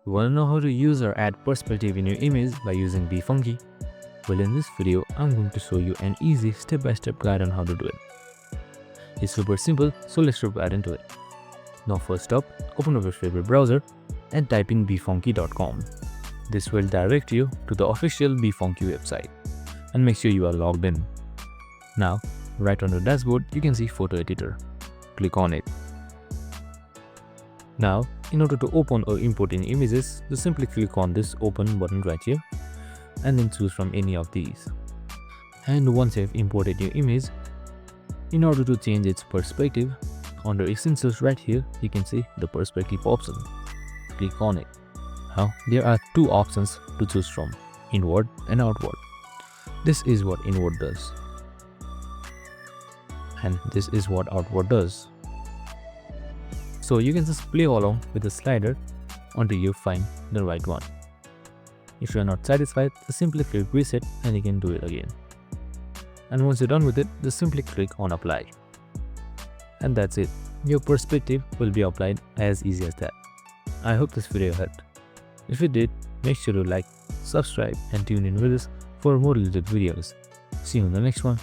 You wanna know how to use or add perspective in your image by using BeFunky? Well, in this video, I'm going to show you an easy step-by-step guide on how to do it. It's super simple, so let's jump right into it. Now first up, open up your favorite browser and type in befunky.com. This will direct you to the official BeFunky website, and make sure you are logged in. Now, right on the dashboard, you can see photo editor. Click on it. Now, in order to open or import any images, just simply click on this open button right here and then choose from any of these. And once you have imported your image, in order to change its perspective, under essentials right here, you can see the perspective option. Click on it. Now, there are two options to choose from, inward and outward. This is what inward does, and this is what outward does. So you can just play along with the slider until you find the right one. If you are not satisfied, just simply click reset and you can do it again. And once you're done with it, just simply click on apply. And that's it. Your perspective will be applied as easy as that. I hope this video helped. If it did, make sure to like, subscribe and tune in with us for more related videos. See you in the next one.